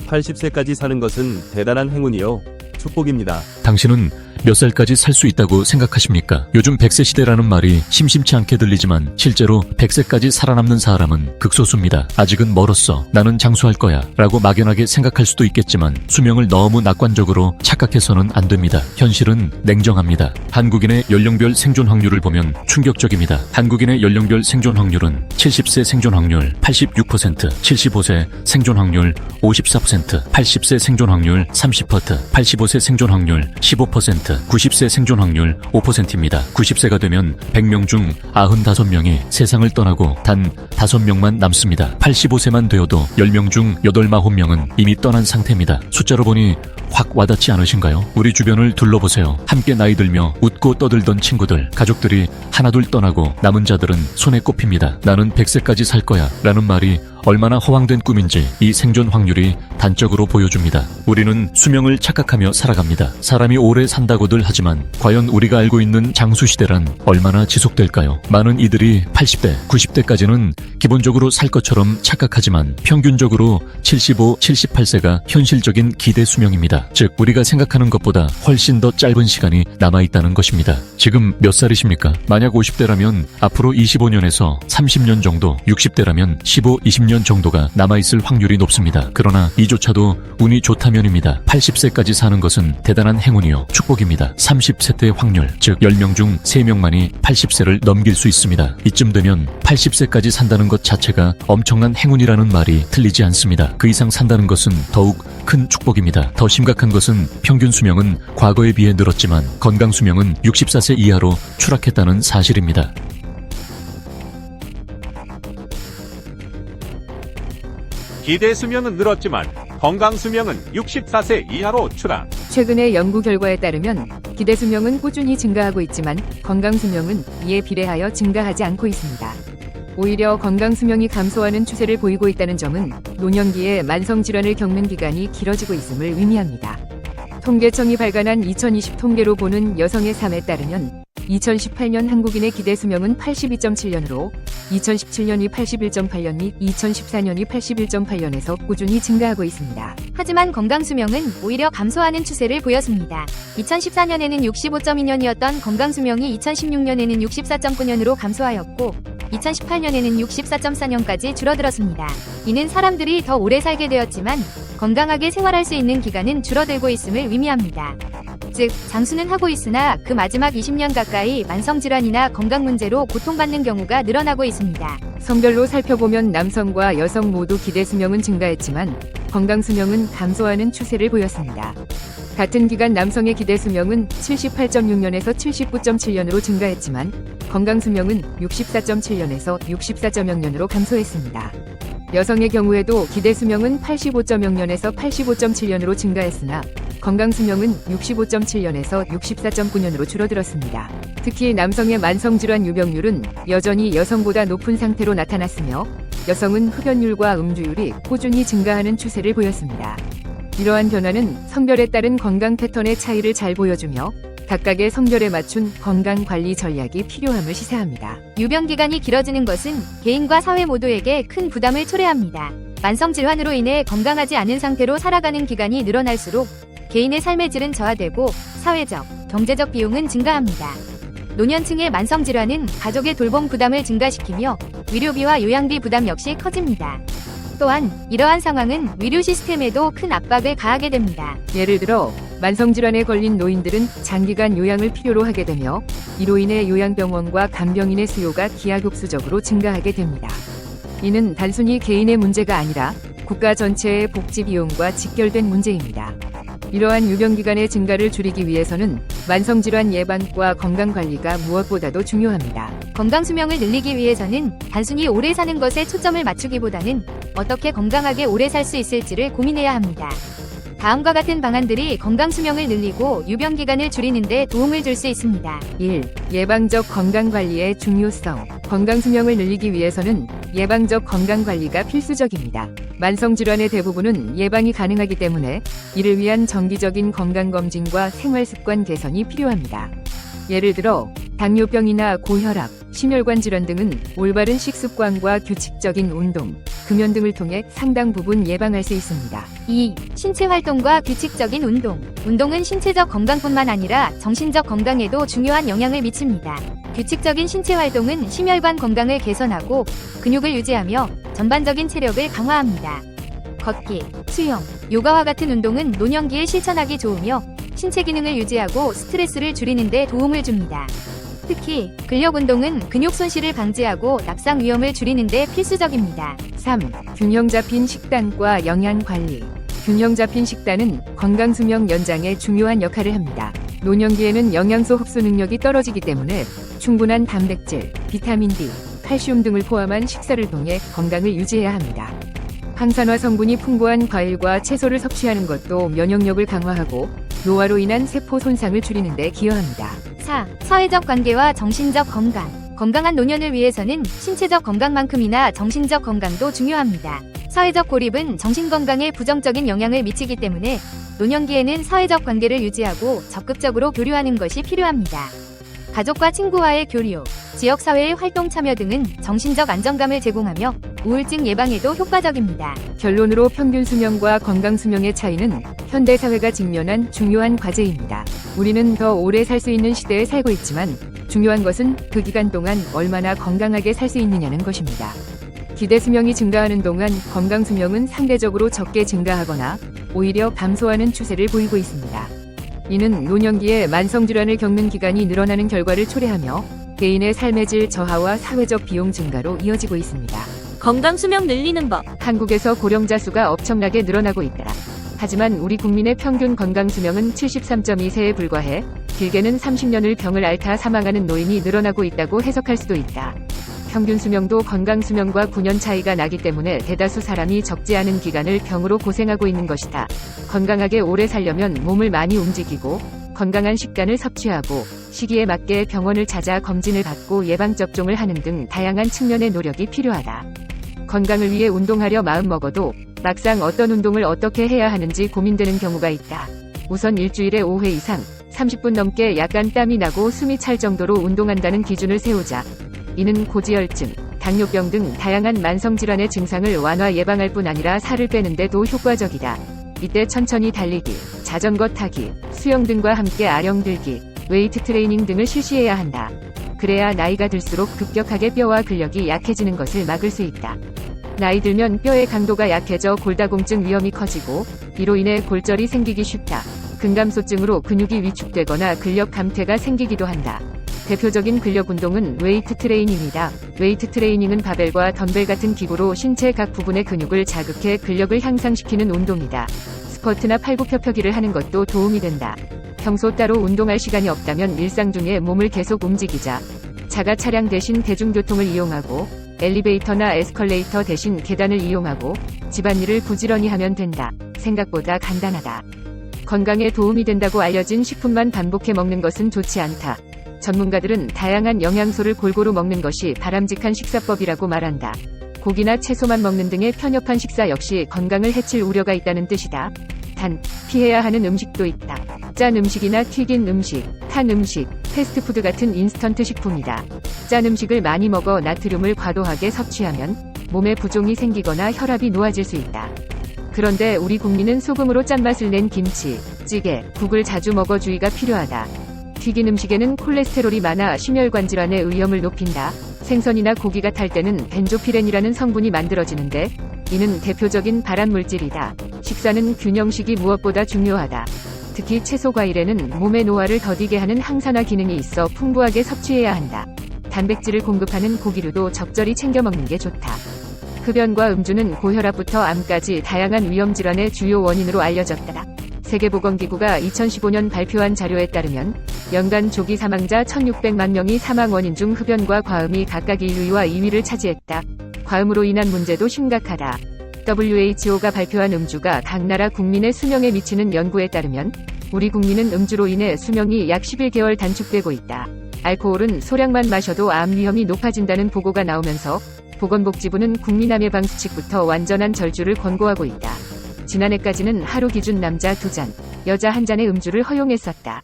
80세까지 사는 것은 대단한 행운이요. 축복입니다. 당신은 몇 살까지 살 수 있다고 생각하십니까? 요즘 100세 시대라는 말이 심심치 않게 들리지만 실제로 100세까지 살아남는 사람은 극소수입니다. 아직은 멀었어. 나는 장수할 거야. 라고 막연하게 생각할 수도 있겠지만 수명을 너무 낙관적으로 착각해서는 안 됩니다. 현실은 냉정합니다. 한국인의 연령별 생존 확률을 보면 충격적입니다. 한국인의 연령별 생존 확률은 70세 생존 확률 86%, 75세 생존 확률 54%, 80세 생존 확률 30%, 85세 생존 확률 15%, 90세 생존 확률 5%입니다. 90세가 되면 100명 중 95명이 세상을 떠나고 단 5명만 남습니다. 85세만 되어도 10명 중 8-9명은 이미 떠난 상태입니다. 숫자로 보니 확 와닿지 않으신가요? 우리 주변을 둘러보세요. 함께 나이 들며 웃고 떠들던 친구들, 가족들이 하나둘 떠나고 남은 자들은 손에 꼽힙니다. 나는 100세까지 살 거야 라는 말이 얼마나 허황된 꿈인지 이 생존 확률이 단적으로 보여줍니다. 우리는 수명을 착각하며 살아갑니다. 사람이 오래 산다고들 하지만 과연 우리가 알고 있는 장수시대란 얼마나 지속될까요? 많은 이들이 80대, 90대까지는 기본적으로 살 것처럼 착각하지만 평균적으로 75, 78세가 현실적인 기대 수명입니다. 즉 우리가 생각하는 것보다 훨씬 더 짧은 시간이 남아있다는 것입니다. 지금 몇 살이십니까? 만약 50대라면 앞으로 25년에서 30년 정도, 60대라면 15, 20년 정도가 남아있을 확률이 높습니다. 그러나 이조차도 운이 좋다면입니다. 80세까지 사는 것은 대단한 행운이요 축복입니다. 30세 확률, 즉 10명 중 3명만이 80세를 넘길 수 있습니다. 이쯤 되면 80세까지 산다는 것 자체가 엄청난 행운이라는 말이 틀리지 않습니다. 그 이상 산다는 것은 더욱 큰 축복입니다. 더 심각한 것은 평균 수명은 과거에 비해 늘었지만 건강 수명은 64세 이하로 추락했다는 사실입니다. 기대 수명은 늘었지만 건강 수명은 64세 이하로 추락. 최근의 연구 결과에 따르면 기대 수명은 꾸준히 증가하고 있지만 건강 수명은 이에 비례하여 증가하지 않고 있습니다. 오히려 건강 수명이 감소하는 추세를 보이고 있다는 점은 노년기에 만성 질환을 겪는 기간이 길어지고 있음을 의미합니다. 통계청이 발간한 2020 통계로 보는 여성의 삶에 따르면 2018년 한국인의 기대 수명은 82.7년으로 2017년이 81.8년 및 2014년이 81.8년에서 꾸준히 증가하고 있습니다. 하지만 건강 수명은 오히려 감소하는 추세를 보였습니다. 2014년에는 65.2년이었던 건강 수명이 2016년에는 64.9년으로 감소하였고 2018년에는 64.4년까지 줄어들었습니다. 이는 사람들이 더 오래 살게 되었지만 건강하게 생활할 수 있는 기간은 줄어들고 있음을 의미합니다. 즉, 장수는 하고 있으나 그 마지막 20년 가까이 만성질환이나 건강 문제로 고통받는 경우가 늘어나고 있습니다. 성별로 살펴보면 남성과 여성 모두 기대 수명은 증가했지만 건강 수명은 감소하는 추세를 보였습니다. 같은 기간 남성의 기대 수명은 78.6년에서 79.7년으로 증가했지만 건강 수명은 64.7년에서 64.0년으로 감소했습니다. 여성의 경우에도 기대 수명은 85.0년에서 85.7년으로 증가했으나 건강 수명은 65.7년에서 64.9년으로 줄어들었습니다. 특히 남성의 만성질환 유병률은 여전히 여성보다 높은 상태로 나타났으며 여성은 흡연율과 음주율이 꾸준히 증가하는 추세를 보였습니다. 이러한 변화는 성별에 따른 건강 패턴의 차이를 잘 보여주며 각각의 성별에 맞춘 건강관리 전략이 필요함을 시사합니다. 유병기간이 길어지는 것은 개인과 사회 모두에게 큰 부담을 초래합니다. 만성질환으로 인해 건강하지 않은 상태로 살아가는 기간이 늘어날수록 개인의 삶의 질은 저하되고 사회적, 경제적 비용은 증가합니다. 노년층의 만성질환은 가족의 돌봄 부담을 증가시키며 의료비와 요양비 부담 역시 커집니다. 또한 이러한 상황은 의료 시스템에도 큰 압박을 가하게 됩니다. 예를 들어 만성질환에 걸린 노인들은 장기간 요양을 필요로 하게 되며 이로 인해 요양병원과 간병인의 수요가 기하급수적으로 증가하게 됩니다. 이는 단순히 개인의 문제가 아니라 국가 전체의 복지 비용과 직결된 문제입니다. 이러한 유병기간의 증가를 줄이기 위해서는 만성질환 예방과 건강관리가 무엇보다도 중요합니다. 건강 수명을 늘리기 위해서는 단순히 오래 사는 것에 초점을 맞추기보다는 어떻게 건강하게 오래 살 수 있을지를 고민해야 합니다. 다음과 같은 방안들이 건강 수명을 늘리고 유병기간을 줄이는 데 도움을 줄 수 있습니다. 1. 예방적 건강관리의 중요성. 건강 수명을 늘리기 위해서는 예방적 건강관리가 필수적입니다. 만성질환의 대부분은 예방이 가능하기 때문에 이를 위한 정기적인 건강검진과 생활습관 개선이 필요합니다. 예를 들어 당뇨병이나 고혈압, 심혈관 질환 등은 올바른 식습관과 규칙적인 운동, 금연 등을 통해 상당 부분 예방할 수 있습니다. 2. 신체 활동과 규칙적인 운동. 운동은 신체적 건강뿐만 아니라 정신적 건강에도 중요한 영향을 미칩니다. 규칙적인 신체 활동은 심혈관 건강을 개선하고 근육을 유지하며 전반적인 체력을 강화합니다. 걷기, 수영, 요가와 같은 운동은 노년기에 실천하기 좋으며 신체 기능을 유지하고 스트레스를 줄이는 데 도움을 줍니다. 특히 근력 운동은 근육 손실을 방지하고 낙상 위험을 줄이는 데 필수적입니다. 3. 균형 잡힌 식단과 영양 관리. 균형 잡힌 식단은 건강 수명 연장에 중요한 역할을 합니다. 노년기에는 영양소 흡수 능력이 떨어지기 때문에 충분한 단백질, 비타민 D, 칼슘 등을 포함한 식사를 통해 건강을 유지해야 합니다. 항산화 성분이 풍부한 과일과 채소를 섭취하는 것도 면역력을 강화하고 노화로 인한 세포 손상을 줄이는 데 기여합니다. 4. 사회적 관계와 정신적 건강. 건강한 노년을 위해서는 신체적 건강만큼이나 정신적 건강도 중요합니다. 사회적 고립은 정신 건강에 부정적인 영향을 미치기 때문에 노년기에는 사회적 관계를 유지하고 적극적으로 교류하는 것이 필요합니다. 가족과 친구와의 교류, 지역사회의 활동 참여 등은 정신적 안정감을 제공하며 우울증 예방에도 효과적입니다. 결론으로 평균 수명과 건강 수명의 차이는 현대 사회가 직면한 중요한 과제입니다. 우리는 더 오래 살 수 있는 시대에 살고 있지만 중요한 것은 그 기간 동안 얼마나 건강하게 살 수 있느냐는 것입니다. 기대 수명이 증가하는 동안 건강 수명은 상대적으로 적게 증가하거나 오히려 감소하는 추세를 보이고 있습니다. 이는 노년기에 만성질환을 겪는 기간이 늘어나는 결과를 초래하며 개인의 삶의 질 저하와 사회적 비용 증가로 이어지고 있습니다. 건강 수명 늘리는 법. 한국에서 고령자 수가 엄청나게 늘어나고 있다. 하지만 우리 국민의 평균 건강 수명은 73.2세에 불과해 길게는 30년을 병을 앓다 사망하는 노인이 늘어나고 있다고 해석할 수도 있다. 평균 수명도 건강 수명과 9년 차이가 나기 때문에 대다수 사람이 적지 않은 기간을 병으로 고생하고 있는 것이다. 건강하게 오래 살려면 몸을 많이 움직이고 건강한 식단을 섭취하고 시기에 맞게 병원을 찾아 검진을 받고 예방접종을 하는 등 다양한 측면의 노력이 필요하다. 건강을 위해 운동하려 마음먹어도 막상 어떤 운동을 어떻게 해야 하는지 고민되는 경우가 있다. 우선 일주일에 5회 이상 30분 넘게 약간 땀이 나고 숨이 찰 정도로 운동한다는 기준을 세우자. 이는 고지혈증, 당뇨병 등 다양한 만성질환의 증상을 완화 예방할 뿐 아니라 살을 빼는 데도 효과적이다. 이때 천천히 달리기, 자전거 타기, 수영 등과 함께 아령 들기, 웨이트 트레이닝 등을 실시해야 한다. 그래야 나이가 들수록 급격하게 뼈와 근력이 약해지는 것을 막을 수 있다. 나이 들면 뼈의 강도가 약해져 골다공증 위험이 커지고 이로 인해 골절이 생기기 쉽다. 근감소증으로 근육이 위축되거나 근력 감퇴가 생기기도 한다. 대표적인 근력 운동은 웨이트 트레이닝이다. 웨이트 트레이닝은 바벨과 덤벨 같은 기구로 신체 각 부분의 근육을 자극해 근력을 향상시키는 운동이다. 스쿼트나 팔굽혀펴기를 하는 것도 도움이 된다. 평소 따로 운동할 시간이 없다면 일상 중에 몸을 계속 움직이자. 자가 차량 대신 대중교통을 이용하고 엘리베이터나 에스컬레이터 대신 계단을 이용하고 집안일을 부지런히 하면 된다. 생각보다 간단하다. 건강에 도움이 된다고 알려진 식품만 반복해 먹는 것은 좋지 않다. 전문가들은 다양한 영양소를 골고루 먹는 것이 바람직한 식사법이라고 말한다. 고기나 채소만 먹는 등의 편협한 식사 역시 건강을 해칠 우려가 있다는 뜻이다. 단, 피해야 하는 음식도 있다. 짠 음식이나 튀긴 음식, 탄 음식, 패스트푸드 같은 인스턴트 식품이다. 짠 음식을 많이 먹어 나트륨을 과도하게 섭취하면 몸에 부종이 생기거나 혈압이 높아질 수 있다. 그런데 우리 국민은 소금으로 짠맛을 낸 김치, 찌개, 국을 자주 먹어 주의가 필요하다. 튀긴 음식에는 콜레스테롤이 많아 심혈관 질환의 위험을 높인다. 생선이나 고기가 탈 때는 벤조피렌이라는 성분이 만들어지는데 이는 대표적인 발암 물질이다. 식사는 균형식이 무엇보다 중요하다. 특히 채소 과일에는 몸의 노화를 더디게 하는 항산화 기능이 있어 풍부하게 섭취해야 한다. 단백질을 공급하는 고기류도 적절히 챙겨 먹는 게 좋다. 흡연과 음주는 고혈압부터 암까지 다양한 위험 질환의 주요 원인으로 알려졌다. 세계보건기구가 2015년 발표한 자료에 따르면 연간 조기 사망자 1,600만 명이 사망 원인 중 흡연과 과음이 각각 1위와 2위를 차지했다. 과음으로 인한 문제도 심각하다. WHO가 발표한 음주가 각 나라 국민의 수명에 미치는 연구에 따르면 우리 국민은 음주로 인해 수명이 약 11개월 단축되고 있다. 알코올은 소량만 마셔도 암 위험이 높아진다는 보고가 나오면서 보건복지부는 국민 암 예방 수칙부터 완전한 절주를 권고하고 있다. 지난해까지는 하루 기준 남자 2잔, 여자 1잔의 음주를 허용했었다.